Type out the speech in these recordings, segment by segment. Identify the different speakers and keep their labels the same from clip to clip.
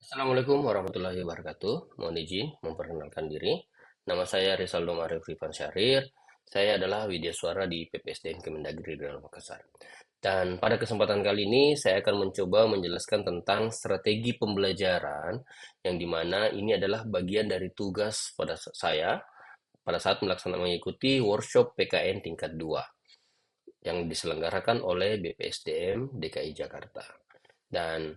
Speaker 1: Assalamualaikum warahmatullahi wabarakatuh. Mohon izin memperkenalkan diri. Nama saya Rizaldo Arif Rifan Syahrir. Saya adalah Widyaswara di PPSDN Kemendagri Dalam Makassar. Dan pada kesempatan kali ini saya akan mencoba menjelaskan tentang strategi pembelajaran yang dimana ini adalah bagian dari tugas pada saya pada saat mengikuti workshop PKN tingkat 2 yang diselenggarakan oleh BPSDM DKI Jakarta. Dan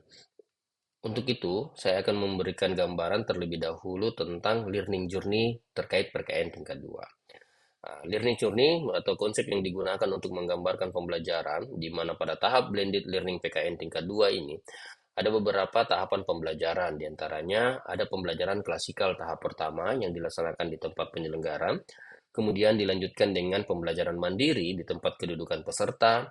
Speaker 1: untuk itu, saya akan memberikan gambaran terlebih dahulu tentang learning journey terkait PKN tingkat 2. Learning journey atau konsep yang digunakan untuk menggambarkan pembelajaran, di mana pada tahap blended learning PKN tingkat 2 ini, ada beberapa tahapan pembelajaran, diantaranya ada pembelajaran klasikal tahap pertama yang dilaksanakan di tempat penyelenggara, kemudian dilanjutkan dengan pembelajaran mandiri di tempat kedudukan peserta,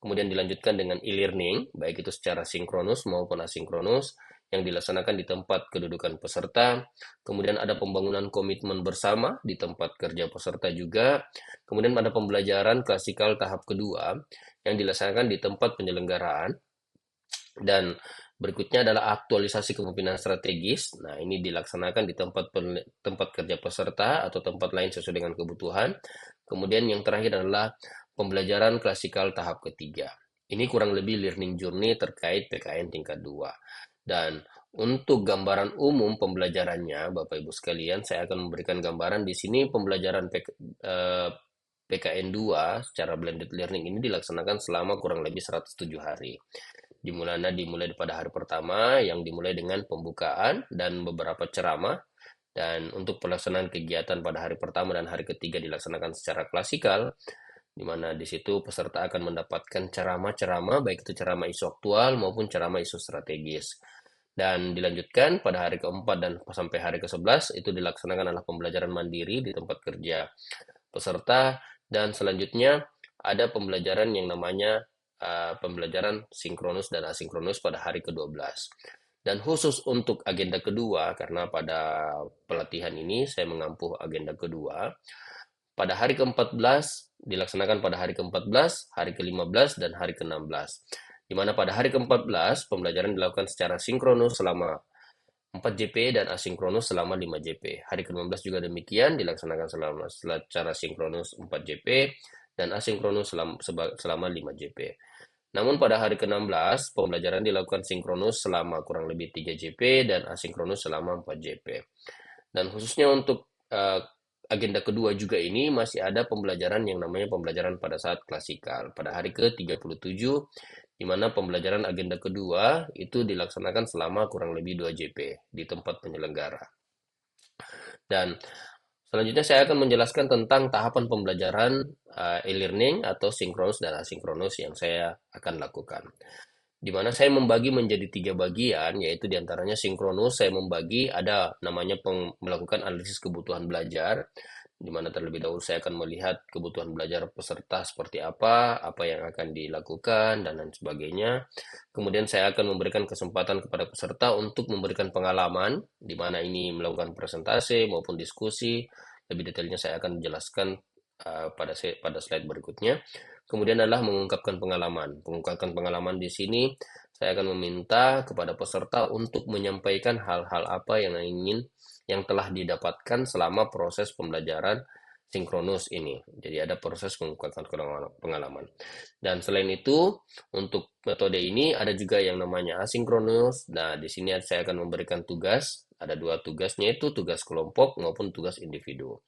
Speaker 1: kemudian dilanjutkan dengan e-learning, baik itu secara sinkronus maupun asinkronus, yang dilaksanakan di tempat kedudukan peserta, kemudian ada pembangunan komitmen bersama di tempat kerja peserta juga, kemudian ada pembelajaran klasikal tahap kedua yang dilaksanakan di tempat penyelenggaraan, dan berikutnya adalah aktualisasi kepemimpinan strategis. Nah, ini dilaksanakan di tempat kerja peserta atau tempat lain sesuai dengan kebutuhan. Kemudian yang terakhir adalah pembelajaran klasikal tahap ketiga. Ini kurang lebih learning journey terkait PKN tingkat 2. Dan untuk gambaran umum pembelajarannya, Bapak Ibu sekalian, saya akan memberikan gambaran di sini pembelajaran PKN 2 secara blended learning ini dilaksanakan selama kurang lebih 107 hari. Dimulai pada hari pertama yang dimulai dengan pembukaan dan beberapa ceramah, dan untuk pelaksanaan kegiatan pada hari pertama dan hari ketiga dilaksanakan secara klasikal, di mana di situ peserta akan mendapatkan ceramah-ceramah baik itu ceramah isu aktual maupun ceramah isu strategis. Dan dilanjutkan pada hari keempat dan sampai hari ke-11 itu dilaksanakan adalah pembelajaran mandiri di tempat kerja peserta, dan selanjutnya ada pembelajaran yang namanya pembelajaran sinkronus dan asinkronus pada hari ke-12. Dan khusus untuk agenda kedua, karena pada pelatihan ini saya mengampu agenda kedua, pada hari ke-14 dilaksanakan pada hari ke-14, hari ke-15, dan hari ke-16. Di mana pada hari ke-14 pembelajaran dilakukan secara sinkronus selama 4 JP dan asinkronus selama 5 JP. Hari ke-15 juga demikian, dilaksanakan secara sinkronus 4 JP dan asinkronus selama 5 JP. Namun pada hari ke-16, pembelajaran dilakukan sinkronus selama kurang lebih 3 JP dan asinkronus selama 4 JP. Dan khususnya untuk agenda kedua juga ini masih ada pembelajaran yang namanya pembelajaran pada saat klasikal. Pada hari ke-37, di mana pembelajaran agenda kedua itu dilaksanakan selama kurang lebih 2 JP di tempat penyelenggara. Dan selanjutnya saya akan menjelaskan tentang tahapan pembelajaran e-learning atau sinkronus dan asinkronus yang saya akan lakukan. Di mana saya membagi menjadi 3 bagian, yaitu diantaranya sinkronus, saya membagi ada namanya melakukan analisis kebutuhan belajar, di mana terlebih dahulu saya akan melihat kebutuhan belajar peserta seperti apa yang akan dilakukan, dan lain sebagainya. Kemudian saya akan memberikan kesempatan kepada peserta untuk memberikan pengalaman, di mana ini melakukan presentasi maupun diskusi. Lebih detailnya saya akan menjelaskan pada slide berikutnya. Kemudian adalah mengungkapkan pengalaman. Mengungkapkan pengalaman di sini saya akan meminta kepada peserta untuk menyampaikan hal-hal apa yang telah didapatkan selama proses pembelajaran sinkronus ini. Jadi ada proses mengungkapkan pengalaman. Dan selain itu, untuk metode ini ada juga yang namanya asinkronus. Nah, di sini saya akan memberikan tugas. Ada 2 tugasnya, itu tugas kelompok maupun tugas individu.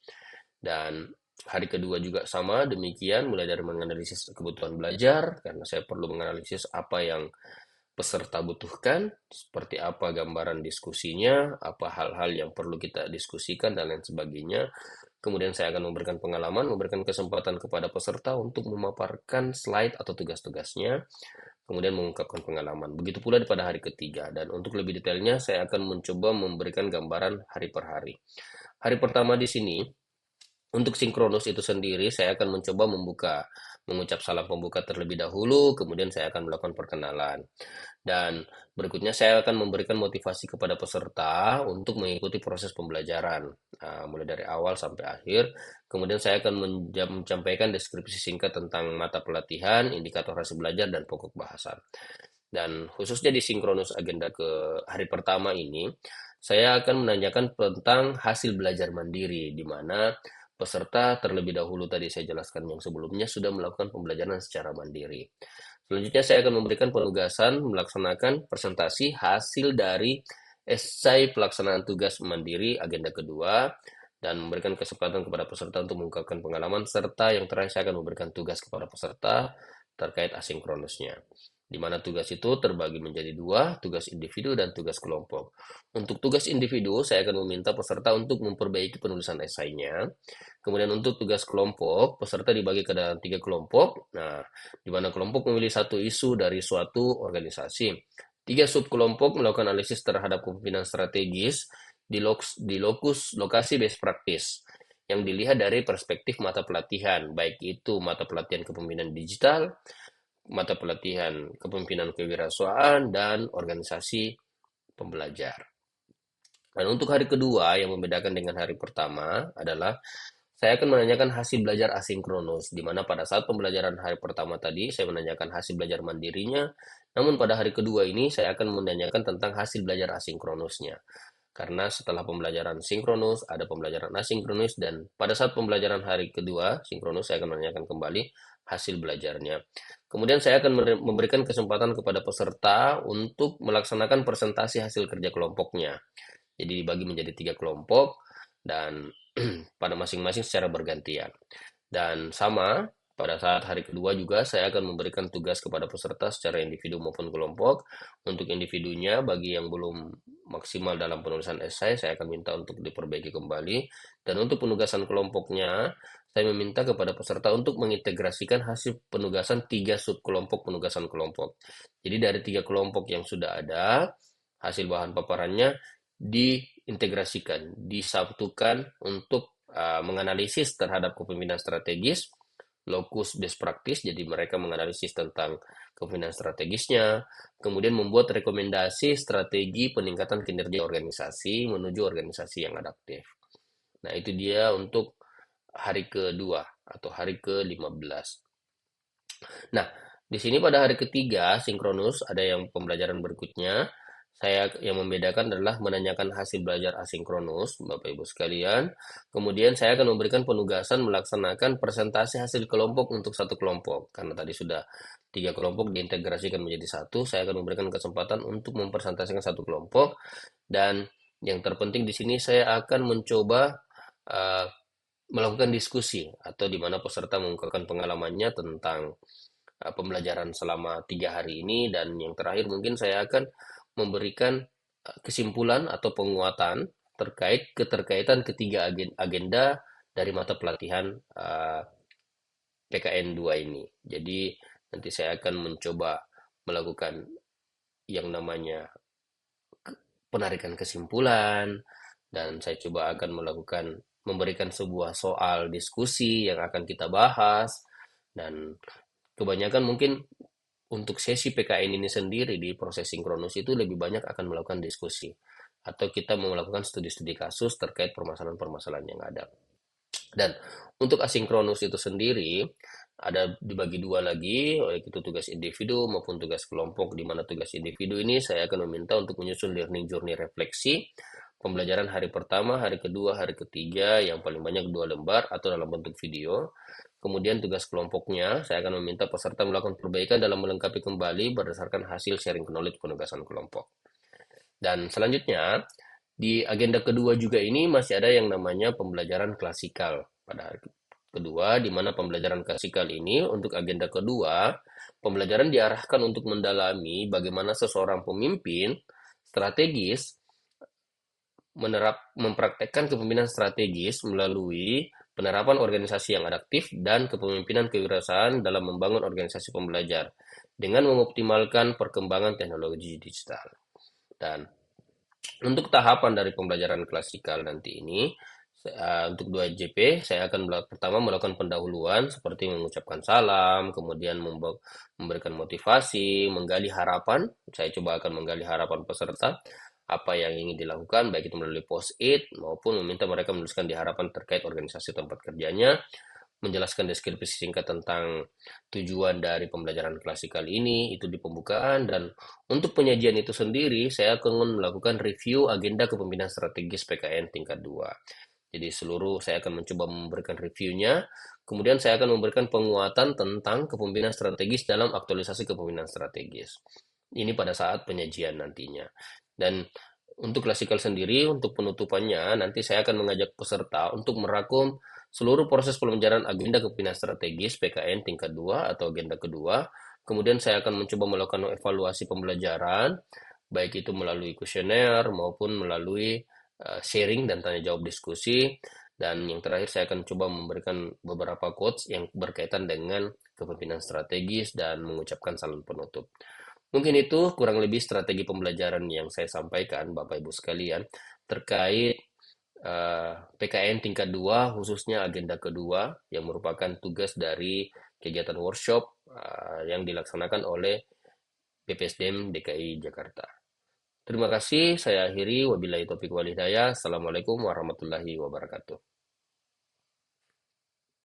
Speaker 1: Dan hari kedua juga sama demikian, mulai dari menganalisis kebutuhan belajar, karena saya perlu menganalisis apa yang peserta butuhkan, seperti apa gambaran diskusinya, apa hal-hal yang perlu kita diskusikan, dan lain sebagainya. Kemudian saya akan memberikan pengalaman, memberikan kesempatan kepada peserta untuk memaparkan slide atau tugas-tugasnya, kemudian mengungkapkan pengalaman. Begitu pula pada hari ketiga, dan untuk lebih detailnya saya akan mencoba memberikan gambaran hari per hari. Hari pertama di sini, untuk sinkronus itu sendiri, saya akan mencoba mengucap salam pembuka terlebih dahulu, kemudian saya akan melakukan perkenalan. Dan berikutnya saya akan memberikan motivasi kepada peserta untuk mengikuti proses pembelajaran, mulai dari awal sampai akhir. Kemudian saya akan menyampaikan deskripsi singkat tentang mata pelatihan, indikator hasil belajar, dan pokok bahasan. Dan khususnya di sinkronus agenda ke hari pertama ini, saya akan menanyakan tentang hasil belajar mandiri, di mana peserta terlebih dahulu tadi saya jelaskan yang sebelumnya sudah melakukan pembelajaran secara mandiri. Selanjutnya saya akan memberikan penugasan melaksanakan presentasi hasil dari esai pelaksanaan tugas mandiri agenda kedua dan memberikan kesempatan kepada peserta untuk mengungkapkan pengalaman serta yang terakhir saya akan memberikan tugas kepada peserta terkait asinkronusnya, di mana tugas itu terbagi menjadi dua, tugas individu dan tugas kelompok. Untuk tugas individu, saya akan meminta peserta untuk memperbaiki penulisan esainya. Kemudian untuk tugas kelompok, peserta dibagi ke dalam 3 kelompok. Nah, di mana kelompok memilih satu isu dari suatu organisasi. 3 subkelompok melakukan analisis terhadap kepemimpinan strategis di lokus lokasi best practice yang dilihat dari perspektif mata pelatihan, baik itu mata pelatihan kepemimpinan digital, mata pelatihan kepemimpinan kewirausahaan, dan organisasi pembelajar. Dan untuk hari kedua yang membedakan dengan hari pertama adalah saya akan menanyakan hasil belajar asinkronus, di mana pada saat pembelajaran hari pertama tadi saya menanyakan hasil belajar mandirinya, namun pada hari kedua ini saya akan menanyakan tentang hasil belajar asinkronusnya. Karena setelah pembelajaran sinkronus, ada pembelajaran asinkronus, dan pada saat pembelajaran hari kedua, sinkronus, saya akan menanyakan kembali hasil belajarnya. Kemudian saya akan memberikan kesempatan kepada peserta untuk melaksanakan presentasi hasil kerja kelompoknya. Jadi dibagi menjadi 3 kelompok, dan pada masing-masing secara bergantian. Dan sama, pada saat hari kedua juga saya akan memberikan tugas kepada peserta secara individu maupun kelompok. Untuk individunya, bagi yang belum maksimal dalam penulisan esai, saya akan minta untuk diperbaiki kembali. Dan untuk penugasan kelompoknya, saya meminta kepada peserta untuk mengintegrasikan hasil penugasan 3 subkelompok penugasan kelompok. Jadi dari 3 kelompok yang sudah ada, hasil bahan paparannya diintegrasikan, disatukan untuk menganalisis terhadap kepemimpinan strategis, lokus best practice, jadi mereka menganalisis tentang kepemimpinan strategisnya, kemudian membuat rekomendasi strategi peningkatan kinerja organisasi menuju organisasi yang adaptif. Nah, itu dia untuk hari kedua atau hari ke-15. Nah, di sini pada hari ketiga, sinkronus, ada yang pembelajaran berikutnya. Saya yang membedakan adalah menanyakan hasil belajar asinkronus, Bapak Ibu sekalian. Kemudian saya akan memberikan penugasan melaksanakan presentasi hasil kelompok untuk satu kelompok. Karena tadi sudah 3 kelompok diintegrasikan menjadi satu, saya akan memberikan kesempatan untuk mempresentasikan satu kelompok. Dan yang terpenting di sini saya akan mencoba uh, melakukan diskusi atau di mana peserta mengungkapkan pengalamannya tentang pembelajaran selama 3 hari ini, dan yang terakhir mungkin saya akan memberikan kesimpulan atau penguatan terkait keterkaitan ketiga agenda dari mata pelatihan PKN 2 ini. Jadi nanti saya akan mencoba melakukan yang namanya penarikan kesimpulan, dan saya coba akan memberikan sebuah soal diskusi yang akan kita bahas, dan kebanyakan mungkin untuk sesi PKN ini sendiri di proses sinkronus itu lebih banyak akan melakukan diskusi atau kita melakukan studi-studi kasus terkait permasalahan-permasalahan yang ada. Dan untuk asinkronus itu sendiri ada dibagi dua lagi, yaitu tugas individu maupun tugas kelompok, di mana tugas individu ini saya akan meminta untuk menyusun learning journey refleksi pembelajaran hari pertama, hari kedua, hari ketiga, yang paling banyak 2 lembar atau dalam bentuk video. Kemudian tugas kelompoknya, saya akan meminta peserta melakukan perbaikan dalam melengkapi kembali berdasarkan hasil sharing knowledge penugasan kelompok. Dan selanjutnya, di agenda kedua juga ini masih ada yang namanya pembelajaran klasikal pada hari kedua, di mana pembelajaran klasikal ini untuk agenda kedua, pembelajaran diarahkan untuk mendalami bagaimana seseorang pemimpin strategis mempraktekkan kepemimpinan strategis melalui penerapan organisasi yang adaptif dan kepemimpinan kewirausahaan dalam membangun organisasi pembelajar dengan mengoptimalkan perkembangan teknologi digital. Dan untuk tahapan dari pembelajaran klasikal nanti ini, untuk 2JP, saya akan pertama melakukan pendahuluan seperti mengucapkan salam, kemudian memberikan motivasi, menggali harapan. Saya coba akan menggali harapan peserta, apa yang ingin dilakukan, baik itu melalui post-it maupun meminta mereka menuliskan di harapan terkait organisasi tempat kerjanya. menjelaskan deskripsi singkat tentang tujuan dari pembelajaran klasik kali ini, itu di pembukaan, dan untuk penyajian itu sendiri, saya akan melakukan review agenda kepemimpinan strategis PKN tingkat 2. Jadi saya akan mencoba memberikan reviewnya, kemudian saya akan memberikan penguatan tentang kepemimpinan strategis dalam aktualisasi kepemimpinan strategis. Ini pada saat penyajian nantinya. Dan untuk klasikal sendiri, untuk penutupannya, nanti saya akan mengajak peserta untuk merangkum seluruh proses pembelajaran agenda kepemimpinan strategis PKN tingkat 2 atau agenda kedua. Kemudian saya akan mencoba melakukan evaluasi pembelajaran, baik itu melalui kuesioner maupun melalui sharing dan tanya jawab diskusi. Dan yang terakhir saya akan coba memberikan beberapa quotes yang berkaitan dengan kepemimpinan strategis dan mengucapkan salam penutup. Mungkin itu kurang lebih strategi pembelajaran yang saya sampaikan, Bapak Ibu sekalian, terkait PKN tingkat 2, khususnya agenda kedua, yang merupakan tugas dari kegiatan workshop yang dilaksanakan oleh BPSDM DKI Jakarta. Terima kasih, saya akhiri. Wabillahi taufiq wal hidayah. Assalamualaikum warahmatullahi wabarakatuh.